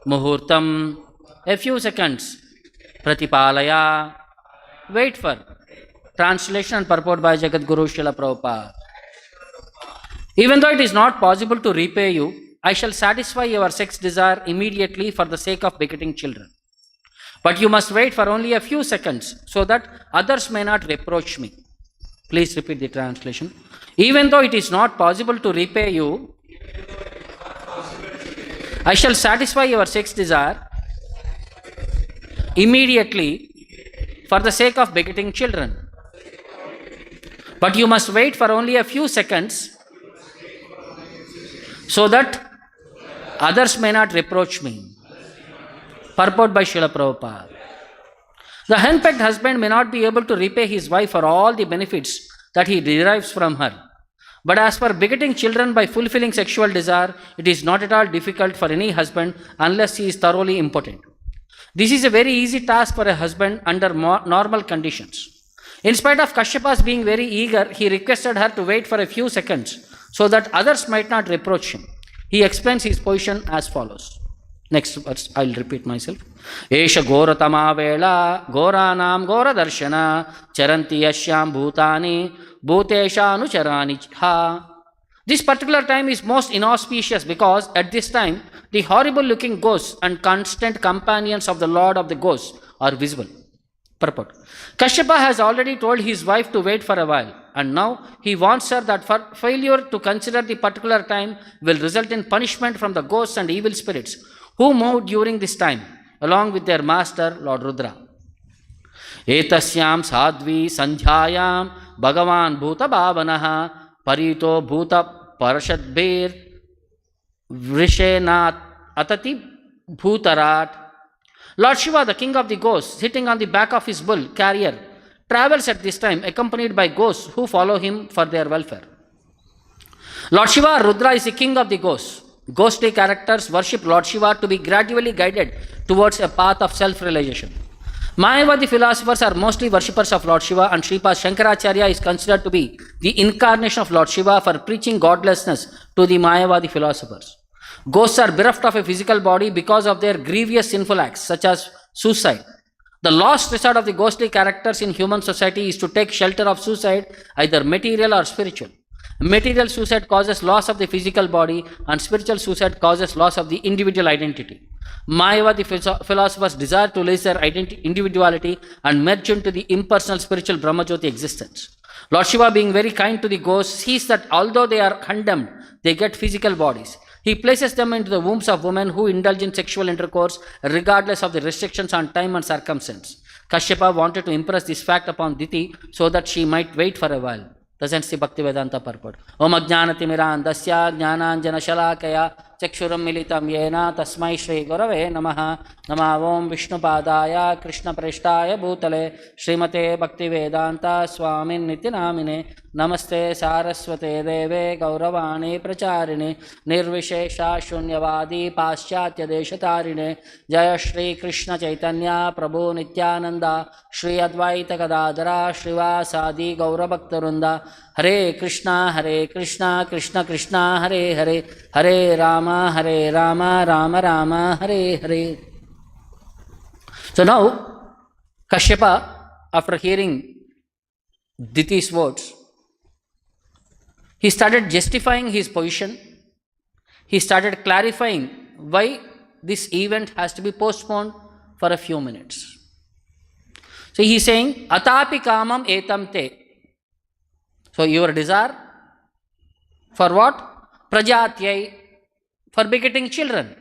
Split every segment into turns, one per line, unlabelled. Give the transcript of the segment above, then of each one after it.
Muhurtam, a few seconds. Pratipalaya, wait for. Translation and purport by Jagadguru Srila Prabhupada. Even though it is not possible to repay you, I shall satisfy your sex desire immediately for the sake of begetting children. But you must wait for only a few seconds so that others may not reproach me. Please repeat the translation. Even though it is not possible to repay you, I shall satisfy your sex desire immediately for the sake of begetting children. But you must wait for only a few seconds so that others may not reproach me. Purport by Srila Prabhupada. The henpecked husband may not be able to repay his wife for all the benefits that he derives from her. But as for begetting children by fulfilling sexual desire, it is not at all difficult for any husband unless he is thoroughly impotent. This is a very easy task for a husband under normal conditions. In spite of Kashyapa's being very eager, he requested her to wait for a few seconds so that others might not reproach him. He explains his position as follows. Next verse, I will repeat myself. Esha goratama vela goranam gora darshana charanti yasyam bhutani bhutesha anucharani ha. This particular time is most inauspicious because at this time the horrible looking ghosts and constant companions of the Lord of the ghosts are visible. Purport. Kashyapa has already told his wife to wait for a while, and now he warns her that failure to consider the particular time will result in punishment from the ghosts and evil spirits who moved during this time, along with their master, Lord Rudra. Etasyam sadhvi sandhyayam bhagavan bhuta bhavanaha parito bhuta parashadbir vrishenat atati bhutarat. Lord Shiva, the king of the ghosts, sitting on the back of his bull carrier, travels at this time accompanied by ghosts who follow him for their welfare. Lord Shiva, Rudra, is the king of the ghosts. Ghostly characters worship Lord Shiva to be gradually guided towards a path of self-realization. Mayavadi philosophers are mostly worshippers of Lord Shiva, and Sripad Shankaracharya is considered to be the incarnation of Lord Shiva for preaching godlessness to the Mayavadi philosophers. Ghosts are bereft of a physical body because of their grievous sinful acts, such as suicide. The last resort of the ghostly characters in human society is to take shelter of suicide, either material or spiritual. Material suicide causes loss of the physical body, and spiritual suicide causes loss of the individual identity. Mayavadi philosophers desire to lose their individuality and merge into the impersonal spiritual Brahmajyoti existence. Lord Shiva, being very kind to the ghosts, sees that although they are condemned, they get physical bodies. He places them into the wombs of women who indulge in sexual intercourse regardless of the restrictions on time and circumstance. Kashyapa wanted to impress this fact upon Diti so that she might wait for a while. Presents the Bhaktivedanta purport. Om ajnanatimiraan dasya jnananjana shalakaya chakshuram militam yena tasmai shri gurave namaha nama om vishnupadaya krishna preshtaya bhutale srimate Bhaktivedanta swamin nityanamine namaste saraswate deve gauravani pracharine nirvishesha shunyavadi paschatya deshatarine jaya Shri Krishna Chaitanya Prabhu Nityananda Shri Advaita Gadadhara Shrivasadi Gaurabhaktarunda Hare Krishna Krishna Krishna Hare Hare Hare Rama Rama Rama Hare Hare. So now Kashyapa, after hearing Diti's words, he started justifying his position. He started clarifying why this event has to be postponed for a few minutes. So he is saying, Atapi kamam etam te. So your desire for what? Prajatyai, for begetting children.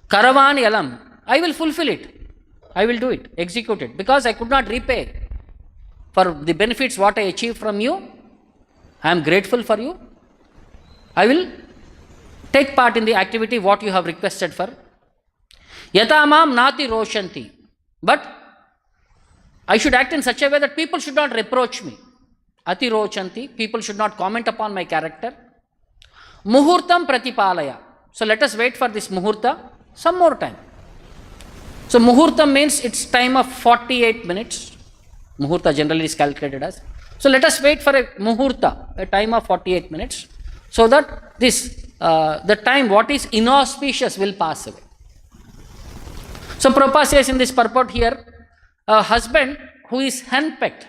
Karavan yalam, I will fulfill it. I will do it, execute it, because I could not repay for the benefits what I achieved from you. I am grateful for you. I will take part in the activity what you have requested for. Yatamam nati roshanti. But I should act in such a way that people should not reproach me. Ati rochanti, people should not comment upon my character. Muhurtam pratipalaya. So let us wait for this muhurta some more time. So muhurtam means it's time of 48 minutes. Muhurta generally is calculated as. So let us wait for a muhurta, a time of 48 minutes, so that this the time what is inauspicious will pass away. So Prabhupada says in this purport here, a husband who is handpicked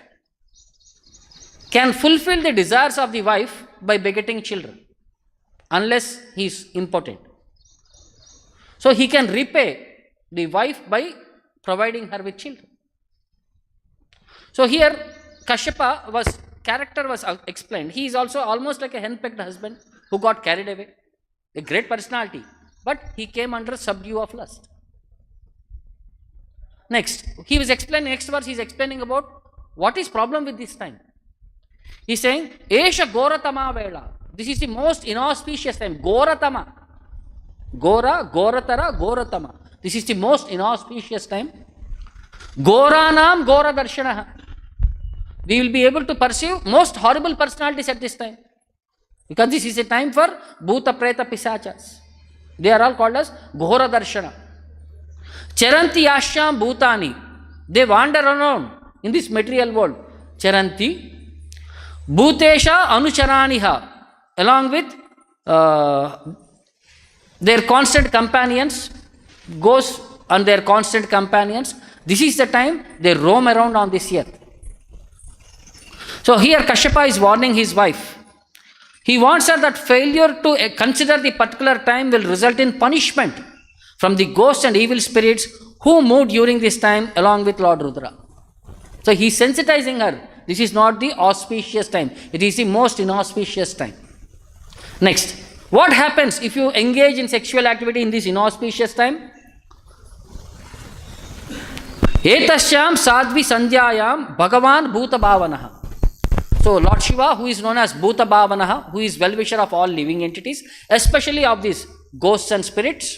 can fulfill the desires of the wife by begetting children, unless he is impotent. So he can repay the wife by providing her with children. So here Kashyapa character was explained. He is also almost like a henpecked husband who got carried away. A great personality, but he came under subdue of lust. Next, next verse he is explaining about what is problem with this time. He is saying, Esha Goratama Vela. This is the most inauspicious time. Goratama. Gora, Goratara, Goratama. This is the most inauspicious time. Goranam Gora Darshanaha. We will be able to perceive most horrible personalities at this time. Because this is a time for Bhuta Preta Pisachas. They are all called as Ghora Darshana. Charanti Ashyam Bhutani. They wander around in this material world. Charanti Bhutesha Anucharaniha. Along with their constant companions, ghosts and their constant companions. This is the time they roam around on this earth. So here Kashyapa is warning his wife. He wants her that failure to consider the particular time will result in punishment from the ghosts and evil spirits who moved during this time along with Lord Rudra. So he is sensitizing her. This is not the auspicious time. It is the most inauspicious time. Next, what happens if you engage in sexual activity in this inauspicious time? Etasyam sadvi sandhyayam bhagavan bhuta bhavanaha. So Lord Shiva, who is known as Bhuta Bhavanaha, who is well-wisher of all living entities, especially of these ghosts and spirits.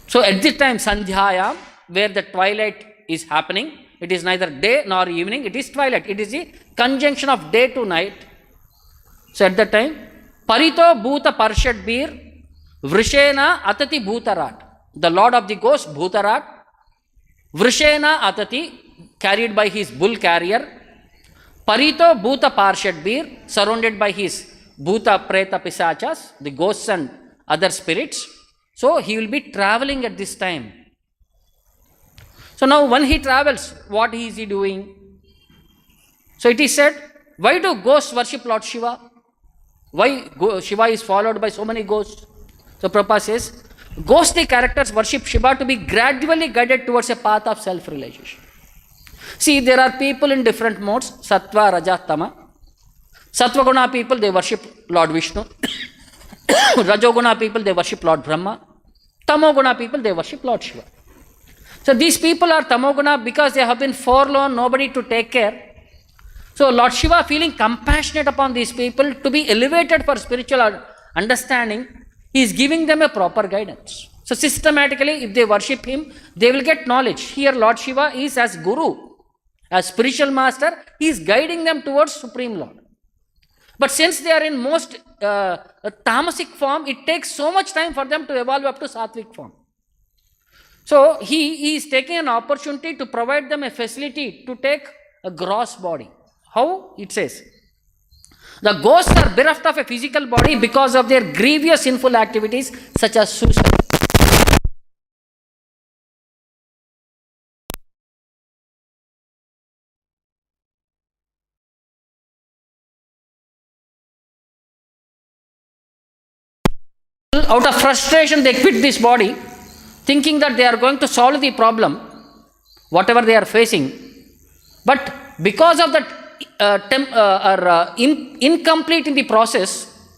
So at this time, Sandhyayam, where the twilight is happening, it is neither day nor evening, it is twilight. It is the conjunction of day to night. So at that time, Parito Bhuta Parshad Bir, Vrishena Atati Bhutarat. The Lord of the Ghosts, Bhutarat, Vrishena Atati, carried by his bull carrier, Parito Bhuta Parshad Bir, surrounded by his Bhuta Preta Pisachas, the ghosts and other spirits. So he will be traveling at this time. So now when he travels, what is he doing? So it is said, why do ghosts worship Lord Shiva? Why Shiva is followed by so many ghosts? So Prabhupada says, ghostly characters worship Shiva to be gradually guided towards a path of self-realization. See, there are people in different modes, Sattva, Raja, Tama. Sattva Guna people, they worship Lord Vishnu. Rajoguna people, they worship Lord Brahma. Tamoguna people, they worship Lord Shiva. So these people are Tamoguna because they have been forlorn, nobody to take care. So Lord Shiva, feeling compassionate upon these people to be elevated for spiritual understanding, he is giving them a proper guidance. So systematically, if they worship him, they will get knowledge. Here Lord Shiva is as Guru, as spiritual master, he is guiding them towards Supreme Lord. But since they are in most tamasic form, it takes so much time for them to evolve up to sattvic form. So he is taking an opportunity to provide them a facility to take a gross body. How? It says, the ghosts are bereft of a physical body because of their grievous sinful activities such as suicide. Out of frustration, they quit this body, thinking that they are going to solve the problem, whatever they are facing. But because of that incomplete in the process,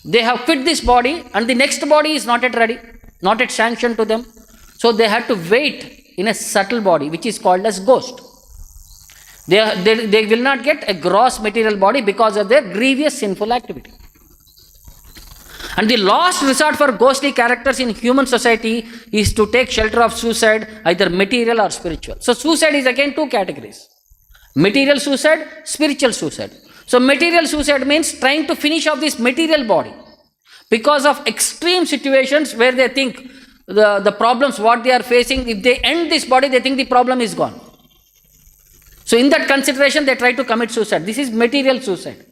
they have quit this body and the next body is not yet ready, not yet sanctioned to them. So they had to wait in a subtle body, which is called as ghost. They will not get a gross material body because of their grievous sinful activity. And the last resort for ghostly characters in human society is to take shelter of suicide, either material or spiritual. So suicide is again two categories. Material suicide, spiritual suicide. So material suicide means trying to finish off this material body. Because of extreme situations where they think the problems what they are facing, if they end this body, they think the problem is gone. So in that consideration, they try to commit suicide. This is material suicide.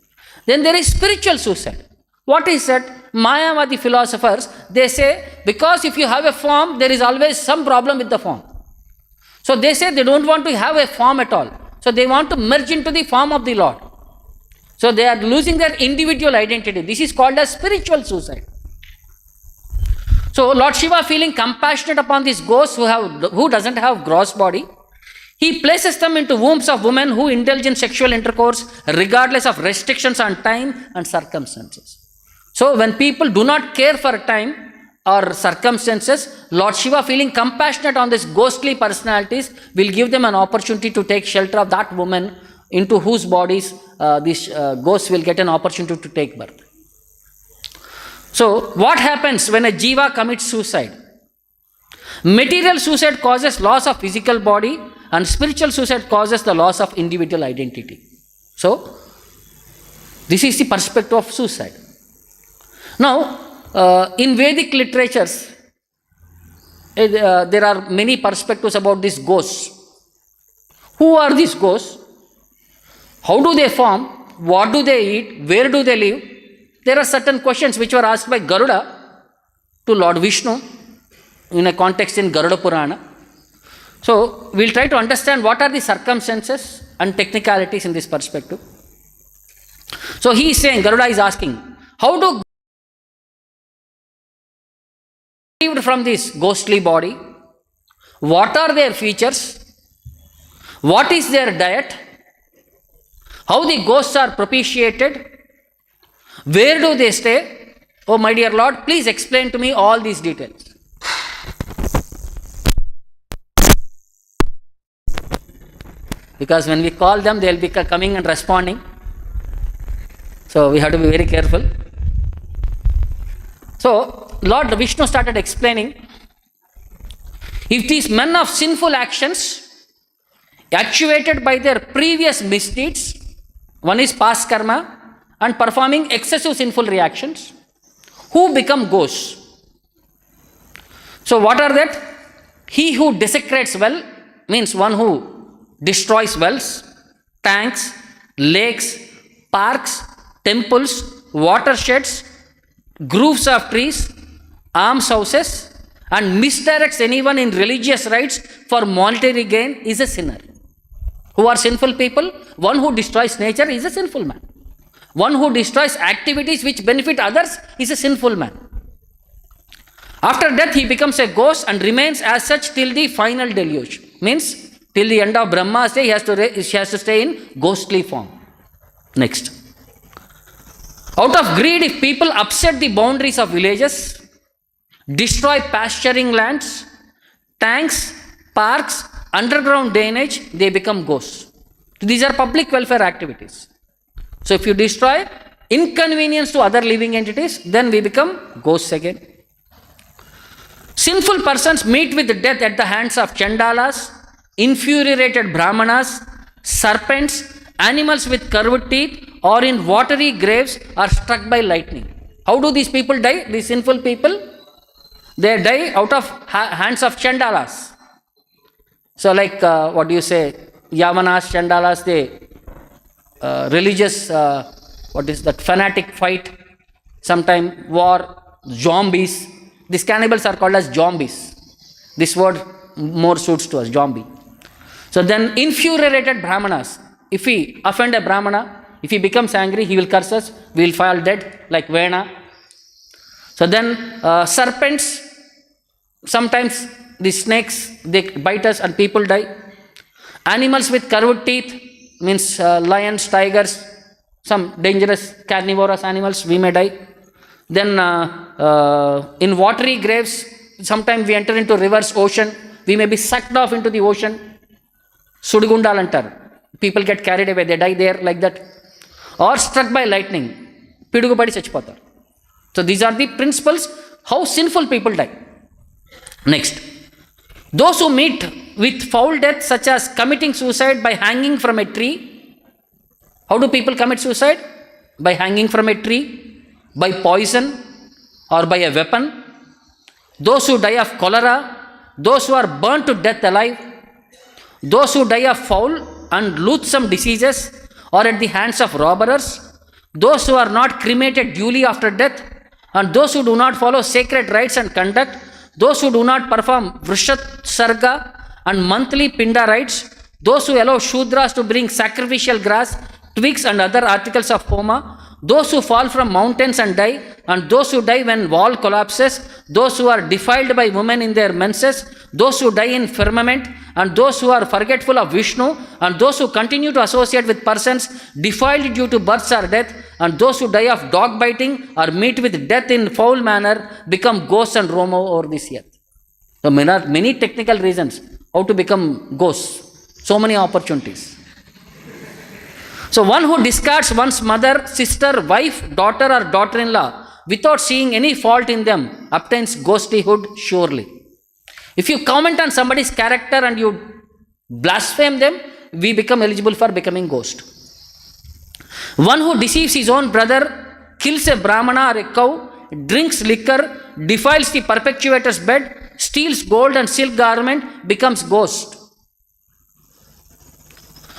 Then there is spiritual suicide. What is that? Mayavadi philosophers, they say, because if you have a form, there is always some problem with the form. So they say they don't want to have a form at all. So they want to merge into the form of the Lord. So they are losing their individual identity. This is called as spiritual suicide. So Lord Shiva, feeling compassionate upon these ghosts who doesn't have gross body, he places them into wombs of women who indulge in sexual intercourse regardless of restrictions on time and circumstances. So when people do not care for time or circumstances, Lord Shiva, feeling compassionate on these ghostly personalities, will give them an opportunity to take shelter of that woman into whose bodies these ghosts will get an opportunity to take birth. So what happens when a jiva commits suicide? Material suicide causes loss of physical body, and spiritual suicide causes the loss of individual identity. So this is the perspective of suicide. Now, in Vedic literatures, there are many perspectives about these ghosts. Who are these ghosts? How do they form? What do they eat? Where do they live? There are certain questions which were asked by Garuda to Lord Vishnu in a context in Garuda Purana. So, we will try to understand what are the circumstances and technicalities in this perspective. So, he is saying, Garuda is asking, how do relieved from this ghostly body? What are their features? What is their diet? How the ghosts are propitiated? Where do they stay? Oh my dear Lord, please explain to me all these details. Because when we call them, they will be coming and responding. So we have to be very careful. So Lord Vishnu started explaining, if these men of sinful actions, actuated by their previous misdeeds, one is past karma, and performing excessive sinful reactions, who become ghosts? So what are that? He who desecrates well, means one who destroys wells, tanks, lakes, parks, temples, watersheds, groves of trees, almshouses, and misdirects anyone in religious rites for monetary gain is a sinner. Who are sinful people? One who destroys nature is a sinful man. One who destroys activities which benefit others is a sinful man. After death, he becomes a ghost and remains as such till the final deluge. Means, till the end of Brahma's day, he has to stay in ghostly form. Next. Out of greed, if people upset the boundaries of villages, destroy pasturing lands, tanks, parks, underground drainage, they become ghosts. These are public welfare activities. So if you destroy inconvenience to other living entities, then we become ghosts again. Sinful persons meet with death at the hands of chandalas, infuriated brahmanas, serpents, animals with curved teeth, or in watery graves are struck by lightning. How do these people die? These sinful people, they die out of hands of chandalas. So like what do you say, Yavanas, chandalas, they religious, what is that, fanatic fight, sometime war, zombies. These cannibals are called as zombies. This word more suits to us, zombie. So then infuriated brahmanas, if we offend a brahmana, if he becomes angry, he will curse us, we will fall dead like Vena. So then serpents, sometimes the snakes, they bite us and people die. Animals with curved teeth, means lions, tigers, some dangerous carnivorous animals, we may die. Then in watery graves, sometimes we enter into rivers, ocean, we may be sucked off into the ocean. Sudgundal antar. People get carried away, they die there like that. Or struck by lightning. Pidugupadi chachipotar. So these are the principles how sinful people die. Next. Those who meet with foul death, such as committing suicide by hanging from a tree. How do people commit suicide? By hanging from a tree, by poison, or by a weapon. Those who die of cholera, those who are burnt to death alive, those who die of foul and loathsome diseases, or at the hands of robbers, those who are not cremated duly after death, and those who do not follow sacred rites and conduct, those who do not perform Vrishatsarga and monthly Pinda rites, those who allow Shudras to bring sacrificial grass, twigs and other articles of Homa, those who fall from mountains and die, and those who die when wall collapses, those who are defiled by women in their menses, those who die in firmament, and those who are forgetful of Vishnu, and those who continue to associate with persons defiled due to births or death, and those who die of dog biting or meet with death in foul manner, become ghosts and roam over this earth. So many technical reasons how to become ghosts. So many opportunities. So one who discards one's mother, sister, wife, daughter or daughter-in-law without seeing any fault in them obtains ghostlyhood surely. If you comment on somebody's character and you blaspheme them, we become eligible for becoming ghost. One who deceives his own brother, kills a brahmana or a cow, drinks liquor, defiles the perpetuator's bed, steals gold and silk garment, becomes ghost.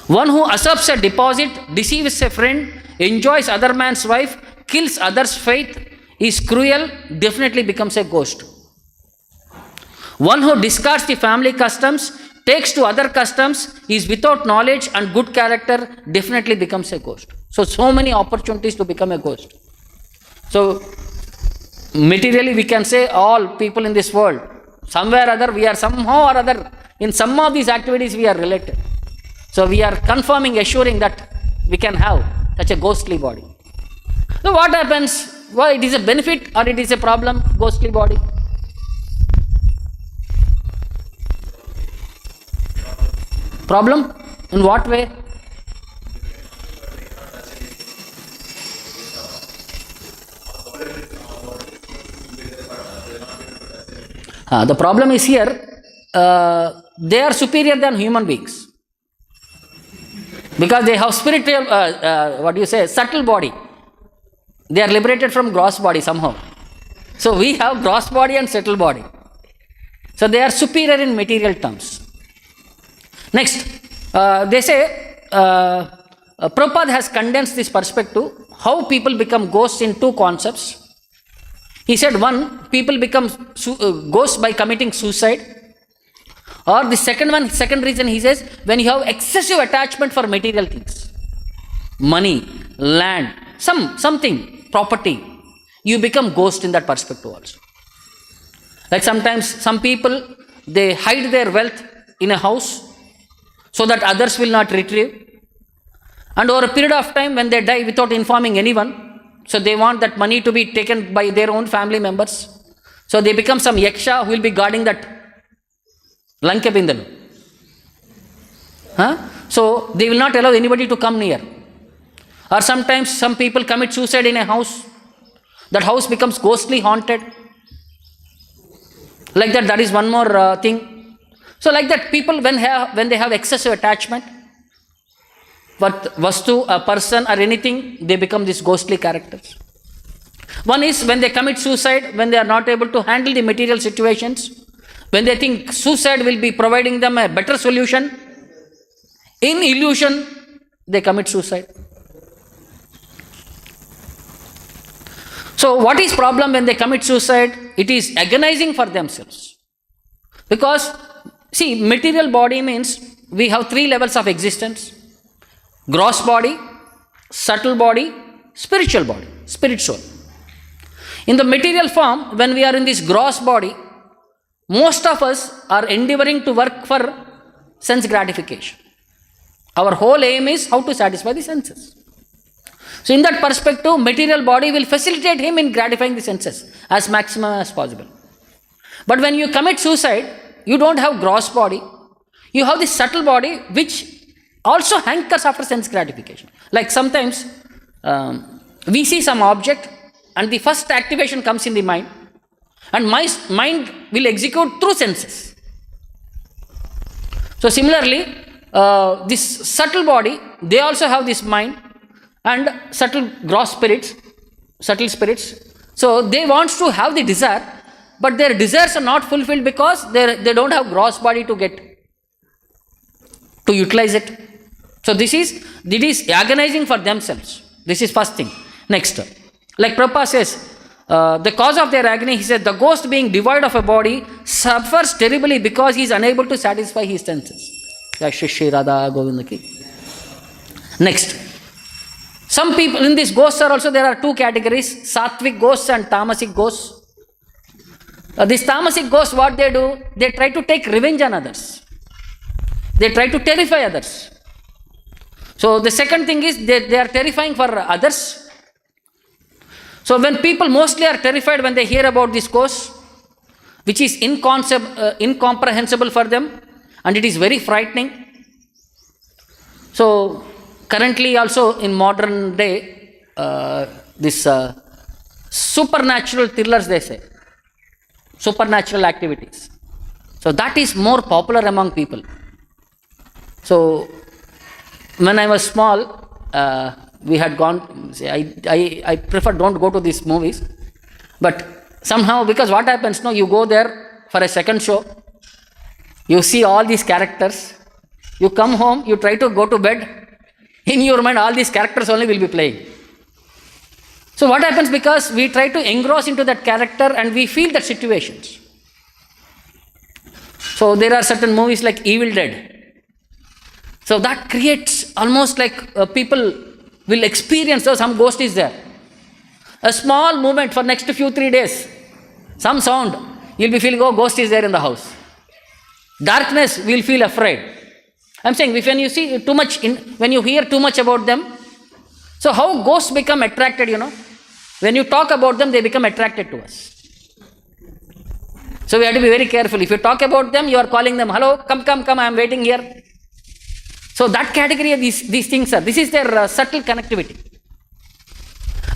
One who usurps a deposit, deceives a friend, enjoys other man's wife, kills others' faith, is cruel, definitely becomes a ghost. One who discards the family customs, takes to other customs, is without knowledge and good character, definitely becomes a ghost. So many opportunities to become a ghost. So, materially we can say all people in this world, somewhere or other, we are somehow or other, in some of these activities we are related. So we are confirming, assuring that we can have such a ghostly body. So what happens? Why it is a benefit or it is a problem, ghostly body? Problem? In what way? The problem is here, they are superior than human beings. Because they have spiritual, subtle body. They are liberated from gross body somehow. So we have gross body and subtle body. So they are superior in material terms. Next, they say, Prabhupada has condensed this perspective, how people become ghosts in two concepts. He said, one, people become ghosts by committing suicide. Or the second reason he says, when you have excessive attachment for material things, money, land, something, property, you become ghost in that perspective also. Like sometimes some people, they hide their wealth in a house so that others will not retrieve. And over a period of time when they die without informing anyone, so they want that money to be taken by their own family members. So they become some yaksha who will be guarding that Lanka Bindalu. So they will not allow anybody to come near. Or sometimes some people commit suicide in a house. That house becomes ghostly haunted. Like that is one more thing. So like that, people when they have excessive attachment, but vastu, a person or anything, they become these ghostly characters. One is when they commit suicide, when they are not able to handle the material situations, when they think suicide will be providing them a better solution, in illusion, they commit suicide. So what is problem when they commit suicide? It is agonizing for themselves. Because, see, material body means we have three levels of existence. Gross body, subtle body, spiritual body, spirit soul. In the material form, when we are in this gross body, most of us are endeavoring to work for sense gratification. Our whole aim is how to satisfy the senses. So in that perspective, material body will facilitate him in gratifying the senses as maximum as possible. But when you commit suicide, you don't have gross body. You have this subtle body which also hankers after sense gratification. Like sometimes we see some object and the first activation comes in the mind, and my mind will execute through senses. So similarly, this subtle body, they also have this mind and subtle gross spirits, subtle spirits. So they want to have the desire, but their desires are not fulfilled because they don't have gross body to utilize it. So it is agonizing for themselves. This is first thing. Next, like Prabhupada says, the cause of their agony, he said, the ghost being devoid of a body suffers terribly because he is unable to satisfy his senses. Like Shri Radha Govinda ki. Next, some people in these ghosts are also, there are two categories, sattvic ghosts and tamasic ghosts. These tamasic ghosts, what they do, they try to take revenge on others. They try to terrify others. So the second thing is, they are terrifying for others. So when people mostly are terrified when they hear about this ghost, which is incomprehensible for them, and it is very frightening. So currently also in modern day, this supernatural thrillers, they say, supernatural activities. So that is more popular among people. So when I was small, we had gone, I prefer don't go to these movies, but somehow, because what happens, no, you go there for a second show, you see all these characters, you come home, you try to go to bed, in your mind all these characters only will be playing. So what happens, because we try to engross into that character and we feel that situations. So there are certain movies like Evil Dead. So that creates almost like people will experience, oh, some ghost is there. A small movement for next 3 days, some sound, you'll be feeling, oh, ghost is there in the house. Darkness, we'll feel afraid. I'm saying, when you see too much, when you hear too much about them, so how ghosts become attracted, when you talk about them, they become attracted to us. So we have to be very careful. If you talk about them, you are calling them, hello, come, I am waiting here. So that category of these things are, this is their subtle connectivity.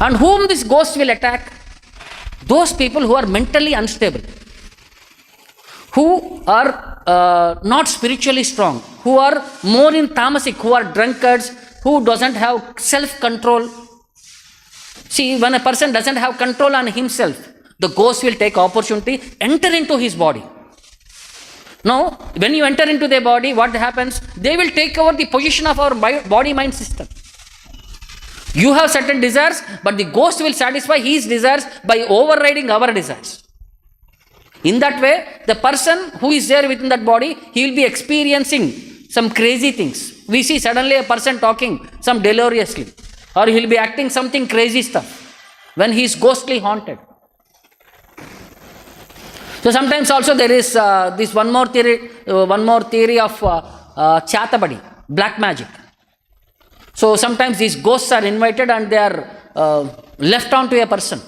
And whom this ghost will attack? Those people who are mentally unstable, who are not spiritually strong, who are more in tamasic, who are drunkards, who doesn't have self-control. See, when a person doesn't have control on himself, the ghost will take opportunity, enter into his body. Now, when you enter into their body, what happens? They will take over the position of our body-mind system. You have certain desires, but the ghost will satisfy his desires by overriding our desires. In that way, the person who is there within that body, he will be experiencing some crazy things. We see suddenly a person talking some deliriously, or he will be acting something crazy stuff when he is ghostly haunted. So sometimes also there is this one more theory of chatabadi, black magic. So sometimes these ghosts are invited and they are left on to a person.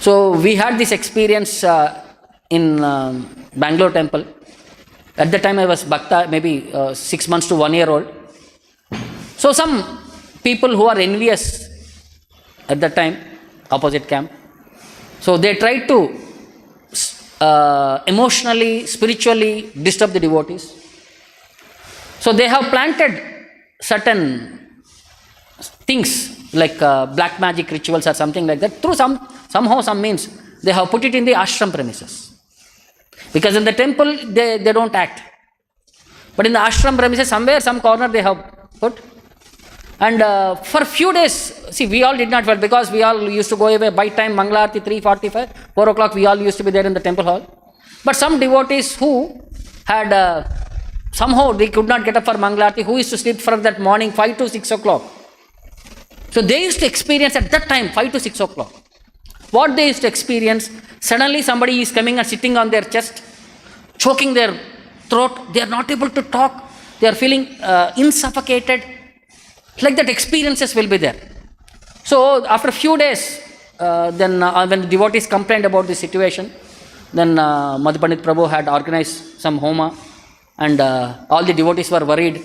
So we had this experience in Bangalore temple. At the time I was Bhakta, maybe 6 months to 1 year old. So some people who are envious at the time, opposite camp, so they tried to emotionally, spiritually disturb the devotees. So they have planted certain things like black magic rituals or something like that. Through somehow some means, they have put it in the ashram premises. Because in the temple, they don't act. But in the ashram premises, somewhere, some corner they have put. And for few days, see, we all did not well, because we all used to go away by time, Mangalarti 3:45, 4 o'clock, we all used to be there in the temple hall. But some devotees who had, somehow they could not get up for Mangalarti, who used to sleep from that morning 5 to 6 o'clock. So they used to experience at that time 5 to 6 o'clock. What they used to experience, suddenly somebody is coming and sitting on their chest, choking their throat, they are not able to talk, they are feeling insuffocated. Like that experiences will be there. So after a few days, then when the devotees complained about the situation, then Madhupandit Prabhu had organized some homa, and all the devotees were worried.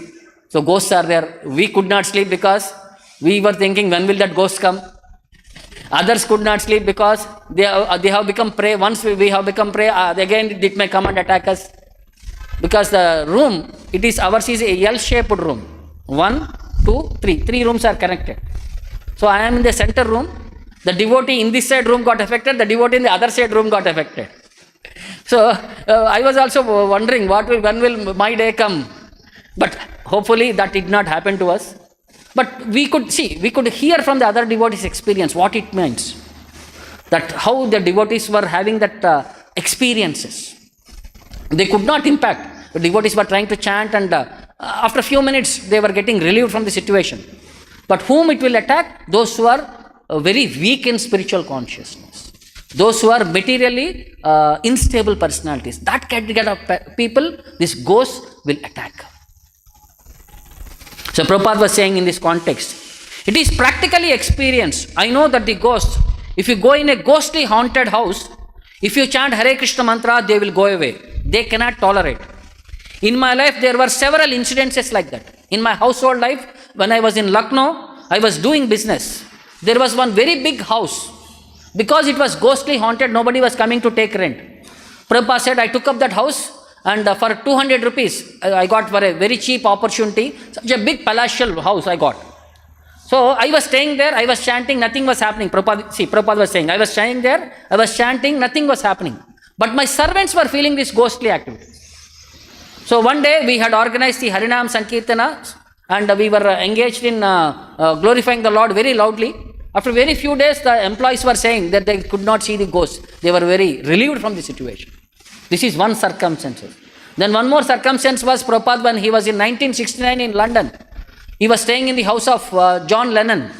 So ghosts are there. We could not sleep because we were thinking, when will that ghost come? Others could not sleep because they have become prey. Once we have become prey, again it may come and attack us. Because the room, ours is a L-shaped room. 1, 2, 3. 3 rooms are connected. So I am in the center room. The devotee in this side room got affected. The devotee in the other side room got affected. So I was also wondering, when will my day come? But hopefully that did not happen to us. But we could hear from the other devotees' experience what it means. That how the devotees were having that experiences. They could not impact. The devotees were trying to chant, and after a few minutes they were getting relieved from the situation. But whom it will attack? Those who are very weak in spiritual consciousness. Those who are materially unstable personalities. That category of people, this ghost will attack. So Prabhupada was saying in this context, it is practically experienced. I know that the ghost, if you go in a ghostly haunted house, if you chant Hare Krishna mantra, they will go away. They cannot tolerate. In my life, there were several incidences like that. In my household life, when I was in Lucknow, I was doing business. There was one very big house. Because it was ghostly haunted, nobody was coming to take rent. Prabhupada said, I took up that house, and for 200 rupees, I got for a very cheap opportunity, such a big palatial house I got. So I was staying there, I was chanting, nothing was happening. Prabhupada was saying, I was staying there, I was chanting, nothing was happening. But my servants were feeling this ghostly activity. So one day we had organized the Harinam Sankirtana, and we were engaged in glorifying the Lord very loudly. After very few days, the employees were saying that they could not see the ghost. They were very relieved from the situation. This is one circumstance. Then one more circumstance was Prabhupada when he was in 1969 in London. He was staying in the house of John Lennon.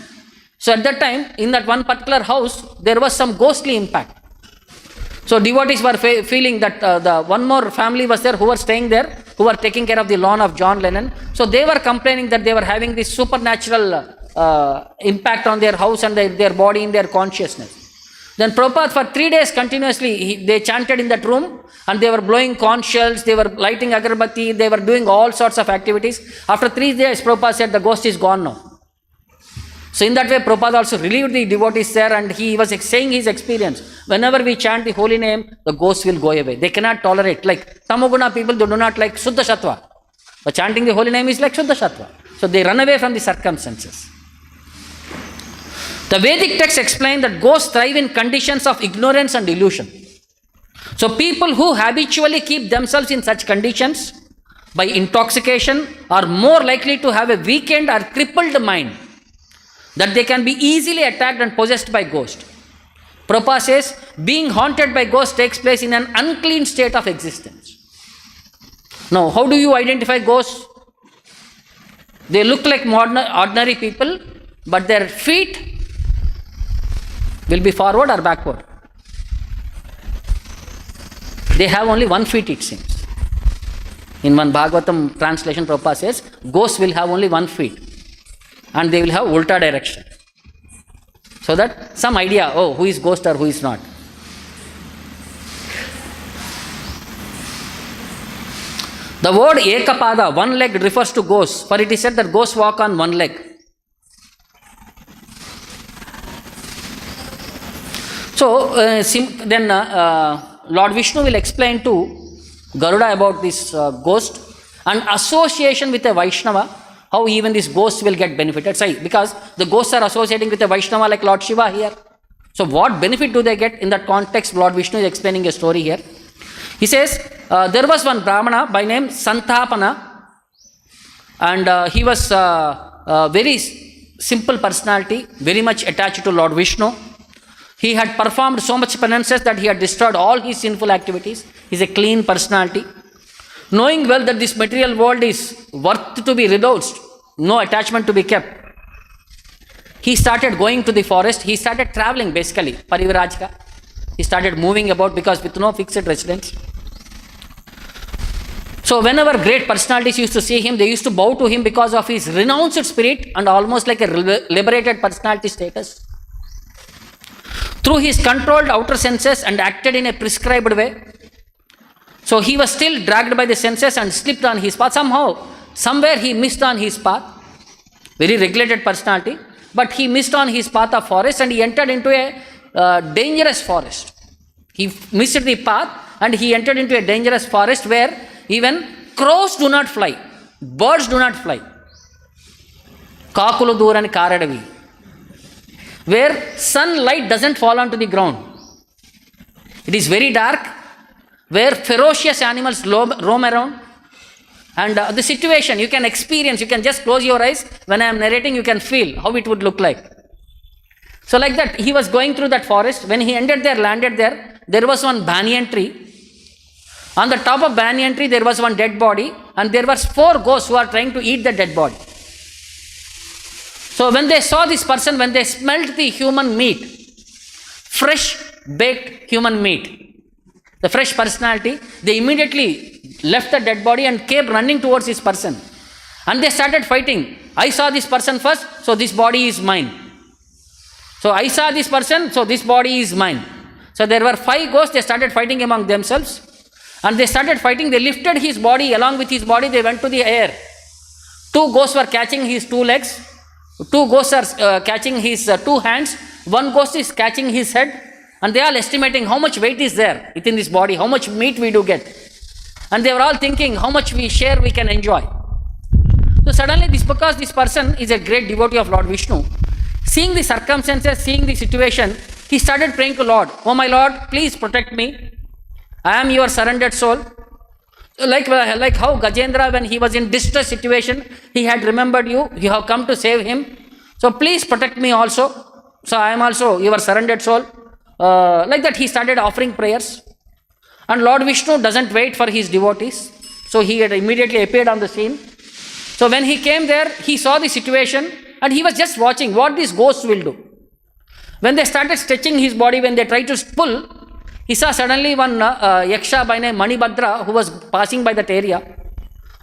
So at that time, in that one particular house, there was some ghostly impact. So devotees were feeling that the one more family was there who were staying there, who were taking care of the lawn of John Lennon. So they were complaining that they were having this supernatural impact on their house and their body in their consciousness. Then Prabhupada for 3 days continuously, they chanted in that room, and they were blowing conch shells, they were lighting agarbatti, they were doing all sorts of activities. After 3 days, Prabhupada said the ghost is gone now. So in that way, Prabhupada also relieved the devotees there, and he was saying his experience. Whenever we chant the holy name, the ghost will go away. They cannot tolerate. Like Tamoguna people, they do not like Shuddha Sattva. But chanting the holy name is like Shuddha Sattva. So they run away from the circumstances. The Vedic texts explain that ghosts thrive in conditions of ignorance and illusion. So people who habitually keep themselves in such conditions by intoxication are more likely to have a weakened or crippled mind, that they can be easily attacked and possessed by ghosts. Prabhupada says, being haunted by ghosts takes place in an unclean state of existence. Now, how do you identify ghosts? They look like ordinary people, but their feet will be forward or backward. They have only one feet, it seems. In one Bhagavatam translation, Prabhupada says, ghosts will have only one feet, and they will have ulta direction. So that some idea, who is ghost or who is not. The word ekapada, one leg, refers to ghosts, for it is said that ghosts walk on one leg. So then Lord Vishnu will explain to Garuda about this ghost and association with a Vaishnava, how even this ghost will get benefited. Because the ghosts are associating with a Vaishnava like Lord Shiva here. So what benefit do they get? In that context, Lord Vishnu is explaining a story here. He says, there was one Brahmana by name Santapana, and he was a very simple personality, very much attached to Lord Vishnu. He had performed so much penances that he had destroyed all his sinful activities. He is a clean personality. Knowing well that this material world is worth to be renounced, no attachment to be kept, he started going to the forest. He started traveling basically, parivrajka. He started moving about because with no fixed residence. So whenever great personalities used to see him, they used to bow to him because of his renounced spirit and almost like a liberated personality status. Through his controlled outer senses and acted in a prescribed way. So he was still dragged by the senses and slipped on his path. Somewhere he missed on his path. Very regulated personality. But he missed on his path of forest and he entered into a dangerous forest. He missed the path and he entered into a dangerous forest where even crows do not fly. Birds do not fly. Kakulu Durani Karadavi. Where sunlight doesn't fall onto the ground. It is very dark, where ferocious animals roam around, And the situation you can experience, you can just close your eyes. When I am narrating, you can feel how it would look like. So like that, he was going through that forest. When he ended there, landed there, there was one banyan tree. On the top of banyan tree, there was one dead body, and there were 4 ghosts who are trying to eat the dead body. So when they saw this person, when they smelled the human meat, fresh baked human meat, the fresh personality, they immediately left the dead body and came running towards this person. And they started fighting. I saw this person first, so this body is mine. So I saw this person, so this body is mine. So there were 5 ghosts, they started fighting among themselves. And they started fighting, they lifted his body, along with his body, they went to the air. 2 ghosts were catching his 2 legs. 2 ghosts are catching his 2 hands. 1 ghost is catching his head. And they are estimating how much weight is there within this body, how much meat we do get. And they were all thinking how much we share, we can enjoy. So suddenly because this person is a great devotee of Lord Vishnu, seeing the circumstances, seeing the situation, he started praying to Lord, oh my Lord, please protect me. I am your surrendered soul. Like how Gajendra, when he was in distress situation, he had remembered you, you have come to save him. So please protect me also. So I am also your surrendered soul. Like that he started offering prayers. And Lord Vishnu doesn't wait for his devotees. So he had immediately appeared on the scene. So when he came there, he saw the situation and he was just watching what these ghosts will do. When they started stretching his body, when they tried to pull, he saw suddenly one Yaksha by name Manibhadra who was passing by that area.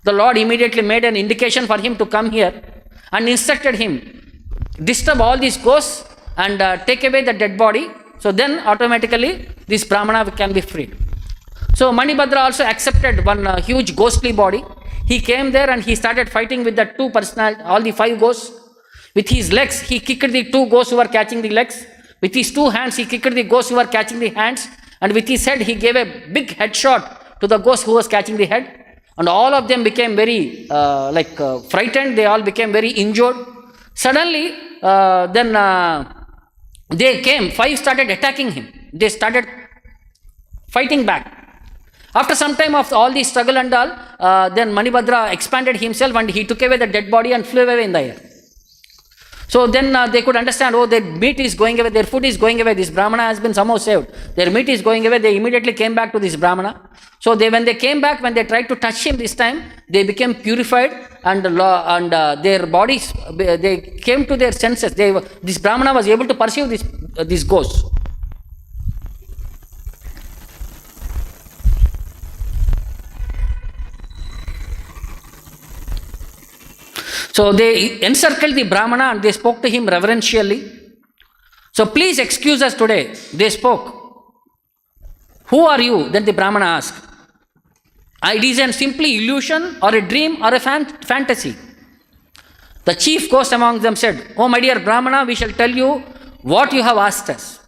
The Lord immediately made an indication for him to come here and instructed him, disturb all these ghosts and take away the dead body. So then automatically this Brahmana can be freed. So Manibhadra also accepted one huge ghostly body. He came there and he started fighting with the 2 personalities, all the 5 ghosts. With his legs, he kicked the 2 ghosts who were catching the legs. With his 2 hands, he kicked the ghosts who were catching the hands. And with his head, he gave a big headshot to the ghost who was catching the head. And all of them became very frightened. They all became very injured. Suddenly, they came. 5 started attacking him. They started fighting back. After some time of all the struggle and all, then Manibhadra expanded himself and he took away the dead body and flew away in the air. So then they could understand, oh, their meat is going away, their food is going away, this Brahmana has been somehow saved. Their meat is going away, they immediately came back to this Brahmana. So when they came back, when they tried to touch him this time, they became purified and their bodies, they came to their senses. This Brahmana was able to perceive this ghost. So they encircled the Brahmana and they spoke to him reverentially. So please excuse us today. They spoke. Who are you? Then the Brahmana asked. It is a simply illusion or a dream or a fantasy. The chief ghost among them said, oh my dear Brahmana, we shall tell you what you have asked us.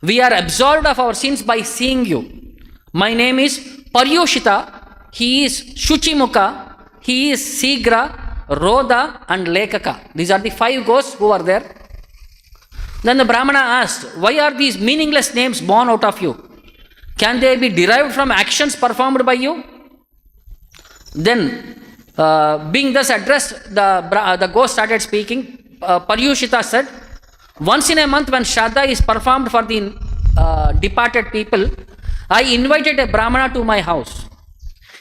We are absolved of our sins by seeing you. My name is Paryushita. He is Shuchimukha. He is Sigra, Rodha and Lekaka. These are the 5 ghosts who are there. Then the Brahmana asked, why are these meaningless names born out of you? Can they be derived from actions performed by you? Then, being thus addressed, the ghost started speaking. Paryushita said, once in a month when Shraddha is performed for the departed people, I invited a Brahmana to my house.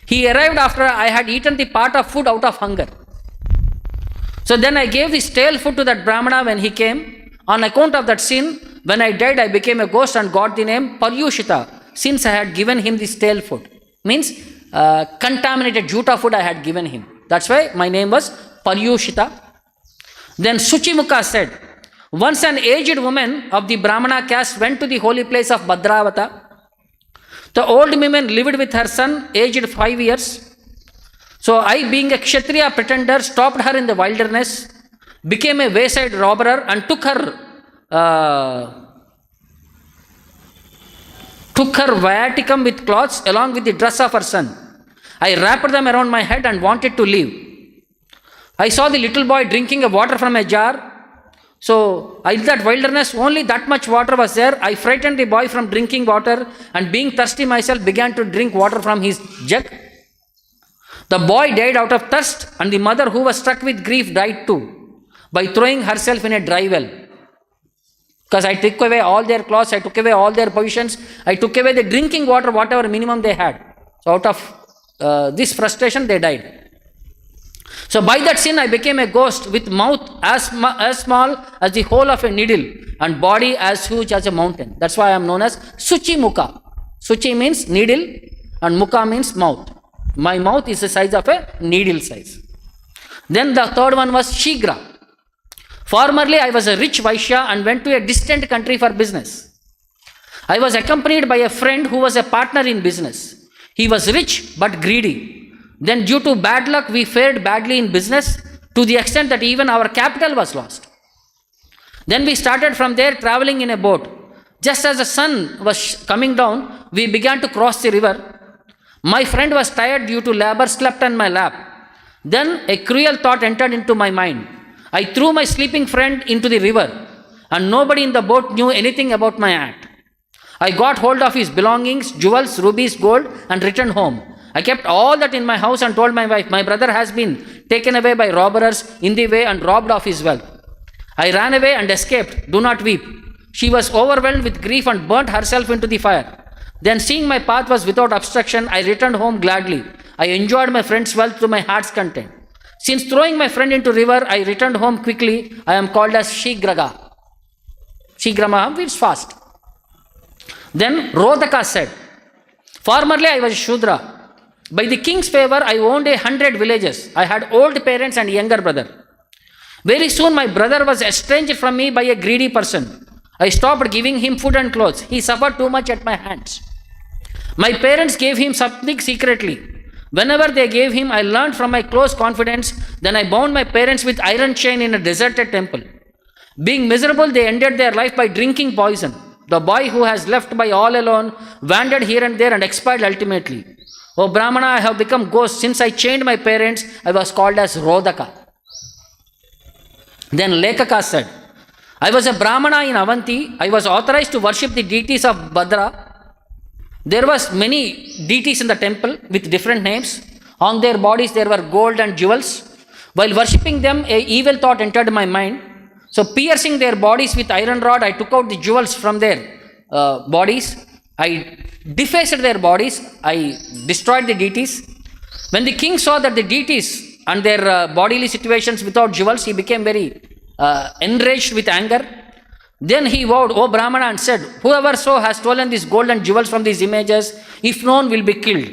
He arrived after I had eaten the part of food out of hunger. So then I gave the stale food to that Brahmana when he came. On account of that sin, when I died, I became a ghost and got the name Paryushita, since I had given him the stale food. Means contaminated juta food I had given him. That's why my name was Paryushita. Then Suchimukha said, once an aged woman of the Brahmana caste went to the holy place of Bhadravata. The old woman lived with her son, aged 5 years. So I, being a Kshatriya pretender, stopped her in the wilderness, became a wayside robber and took her viaticum with cloths along with the dress of her son. I wrapped them around my head and wanted to leave. I saw the little boy drinking a water from a jar. So in that wilderness, only that much water was there. I frightened the boy from drinking water and being thirsty myself began to drink water from his jug. The boy died out of thirst, and the mother, who was struck with grief, died too by throwing herself in a dry well. Because I took away all their clothes, I took away all their provisions, I took away the drinking water, whatever minimum they had. So out of this frustration, they died. So by that sin, I became a ghost with mouth as small as the hole of a needle and body as huge as a mountain. That's why I am known as Suchi Mukha. Suchi means needle and Mukha means mouth. My mouth is the size of a needle size. Then the third one was Shigra. Formerly, I was a rich Vaishya and went to a distant country for business. I was accompanied by a friend who was a partner in business. He was rich but greedy. Then due to bad luck, we fared badly in business to the extent that even our capital was lost. Then we started from there traveling in a boat. Just as the sun was coming down, we began to cross the river. My friend was tired due to labor, slept on my lap. Then a cruel thought entered into my mind. I threw my sleeping friend into the river, and nobody in the boat knew anything about my act. I got hold of his belongings, jewels, rubies, gold, and returned home. I kept all that in my house and told my wife, my brother has been taken away by robbers in the way and robbed of his wealth. I ran away and escaped. Do not weep. She was overwhelmed with grief and burnt herself into the fire. Then, seeing my path was without obstruction, I returned home gladly. I enjoyed my friend's wealth to my heart's content. Since throwing my friend into river, I returned home quickly. I am called as Shigraga. Shigrama means fast. Then Rodaka said, formerly I was Shudra. By the king's favor, I owned 100 villages. I had old parents and younger brother. Very soon my brother was estranged from me by a greedy person. I stopped giving him food and clothes. He suffered too much at my hands. My parents gave him something secretly. Whenever they gave him, I learned from my close confidence. Then I bound my parents with iron chain in a deserted temple. Being miserable, they ended their life by drinking poison. The boy who has left by all alone wandered here and there and expired ultimately. O Brahmana, I have become ghost. Since I chained my parents, I was called as Rodaka. Then Lekaka said, I was a Brahmana in Avanti. I was authorized to worship the deities of Bhadra. There was many deities in the temple with different names. On their bodies there were gold and jewels. While worshipping them, an evil thought entered my mind. So piercing their bodies with iron rod, I took out the jewels from their bodies. I defaced their bodies. I destroyed the deities. When the king saw that the deities and their bodily situations without jewels, he became very enraged with anger. Then he vowed, O Brahmana, and said, whoever so has stolen these gold and jewels from these images, if known, will be killed.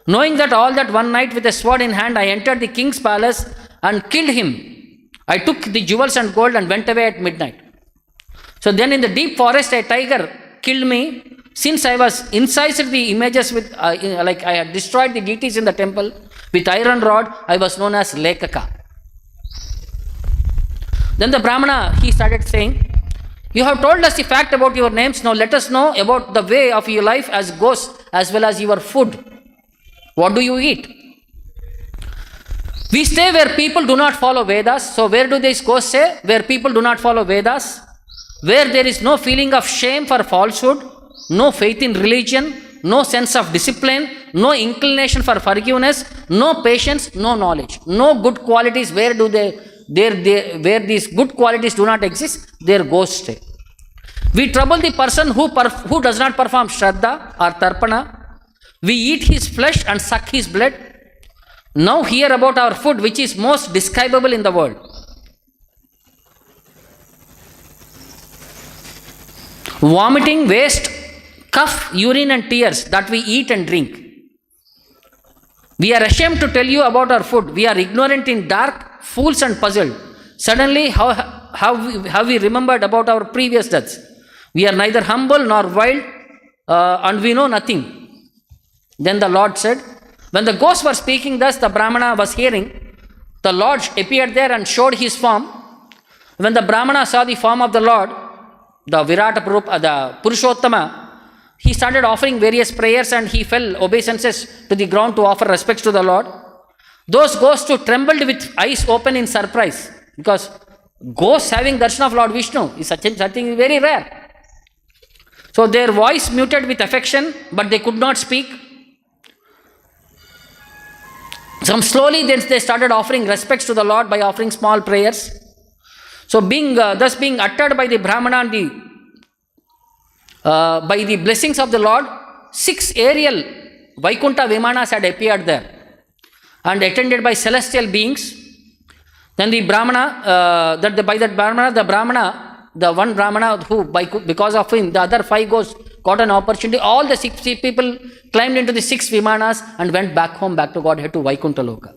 Knowing that all that one night with a sword in hand, I entered the king's palace and killed him. I took the jewels and gold and went away at midnight. So then in the deep forest, a tiger killed me. Since I was incised the images with, I had destroyed the deities in the temple with iron rod, I was known as Lekaka. Then the Brahmana, he started saying, you have told us the fact about your names. Now let us know about the way of your life as ghosts as well as your food. What do you eat? We stay where people do not follow Vedas. So where do these ghosts stay? Where people do not follow Vedas. Where there is no feeling of shame for falsehood, no faith in religion, no sense of discipline, no inclination for forgiveness, no patience, no knowledge, no good qualities. Where these good qualities do not exist, their ghosts stay. We trouble the person who does not perform Shraddha or Tarpana. We eat his flesh and suck his blood. Now hear about our food, which is most describable in the world. Vomiting, waste, cough, urine and tears that we eat and drink. We are ashamed to tell you about our food. We are ignorant in dark, fools and puzzled. Suddenly, how we remembered about our previous deaths. We are neither humble nor wild, and we know nothing. Then the Lord said, when the ghosts were speaking thus, the Brahmana was hearing. The Lord appeared there and showed his form. When the Brahmana saw the form of the Lord, the Virata Purupa, the Purushottama, he started offering various prayers and he fell obeisances to the ground to offer respects to the Lord. Those ghosts too trembled with eyes open in surprise, because ghosts having darshan of Lord Vishnu is something very rare. So their voice muted with affection, but they could not speak. Some slowly then they started offering respects to the Lord by offering small prayers. So thus being uttered by the Brahmana and by the blessings of the Lord, 6 aerial Vaikuntha Vimanas had appeared there and attended by celestial beings. Then the Brahmana, the one Brahmana who because of him the other 5 ghosts got an opportunity. All the 6 people climbed into the 6 Vimanas and went back home, back to Godhead, to Vaikuntha Loka.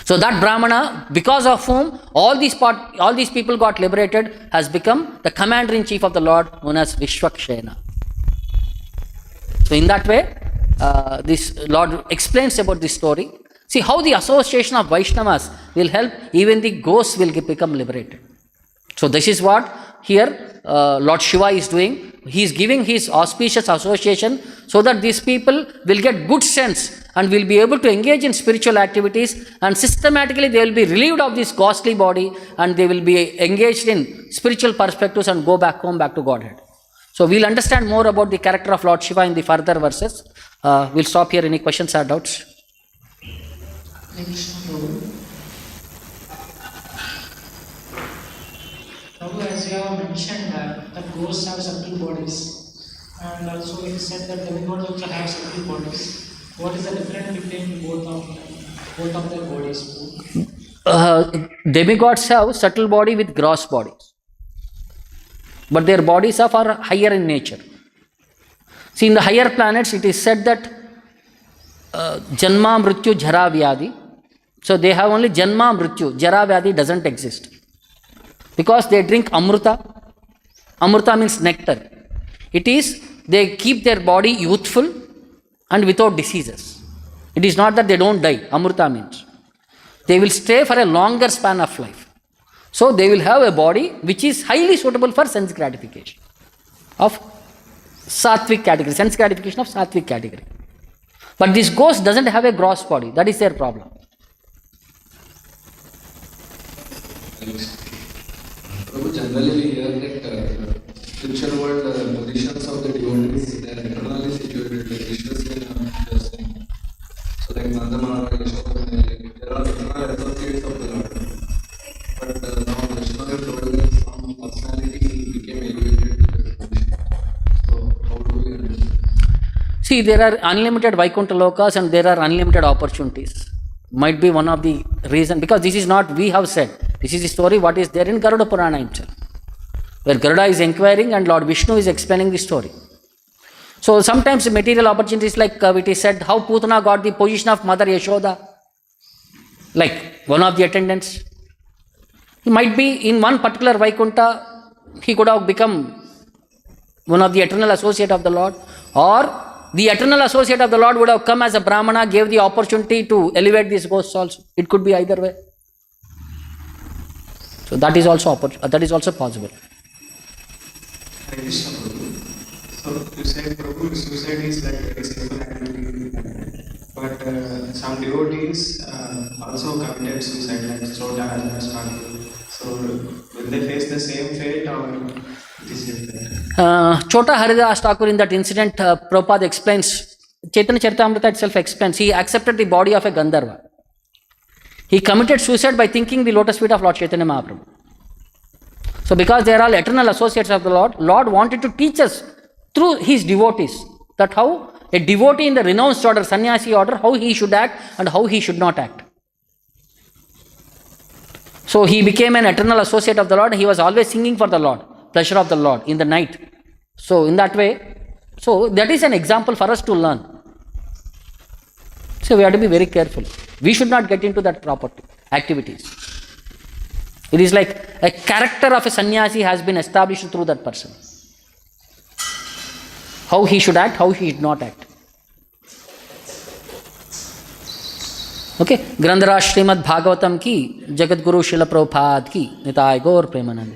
So that Brahmana, because of whom all these people got liberated, has become the commander-in-chief of the Lord, known as Vishwakshena. So in that way, this Lord explains about this story. See how the association of Vaishnavas will help even the ghosts will become liberated. So this is what here Lord Shiva is doing. He is giving his auspicious association so that these people will get good sense and will be able to engage in spiritual activities, and systematically they will be relieved of this ghostly body and they will be engaged in spiritual perspectives and go back home, back to Godhead. So we'll understand more about the character of Lord Shiva in the further verses. We'll stop here. Any questions or doubts?
Prabhu, as you have mentioned that ghosts have subtle bodies, and also it said that demigods also have subtle bodies. What is the difference between both of their bodies?
Demigods have subtle body with gross bodies, but their bodies are higher in nature. See, in the higher planets, it is said that Janma, Mrityu, Jara, Vyadi. So they have only Janma, Mrityu. Jara, Vyadi doesn't exist. Because they drink Amruta. Amruta means nectar. It is, they keep their body youthful and without diseases. It is not that they don't die. Amruta means they will stay for a longer span of life. So they will have a body which is highly suitable for sense gratification of sattvic category, sense gratification of sattvic category. But this ghost doesn't have a gross body. That is their problem.
Generally, we hear that spiritual world positions of the devotees, they are eternally situated, like Krishna just saying. So, like Nanda Maharaj, there are eternal associates of the Lord. But now Krishna has told that some personality became elevated to that position. So, how do we understand?
See, there are unlimited Vaikuntha Lokas and there are unlimited opportunities. Might be one of the reasons, because this is not we have said. This is the story what is there in Garuda Purana himself, where Garuda is inquiring and Lord Vishnu is explaining the story. So sometimes material opportunities, like it is said how Putana got the position of Mother Yashoda, like one of the attendants. He might be in one particular Vaikuntha, he could have become one of the eternal associate of the Lord, or the eternal associate of the Lord would have come as a Brahmana, gave the opportunity to elevate these ghosts also. It could be either way. So that is also possible.
Hare Krishna, Prabhu. So you said, Prabhu, suicide is like a sinful activity, but some devotees also committed suicide, like Chota Haridas Thakur. So will they face the same fate, or it is different?
Chota Haridas Thakur, in that incident, Prabhupada explains, Chaitanya Charitamrita itself explains, he accepted the body of a Gandharva. He committed suicide by thinking the lotus feet of Lord Chaitanya Mahaprabhu. So because they are all eternal associates of the Lord, Lord wanted to teach us through his devotees that how a devotee in the renounced order, sannyasi order, how he should act and how he should not act. So he became an eternal associate of the Lord. He was always singing for the Lord, pleasure of the Lord in the night. So in that way, so that is an example for us to learn. So we have to be very careful. We should not get into that property activities. It is like a character of a sannyasi has been established through that person. How he should act, how he should not act. Okay, Grandhara Srimad Bhagavatam ki, Jagat Guru Srila Prabhupada ki, Nitai Gaur Premanand.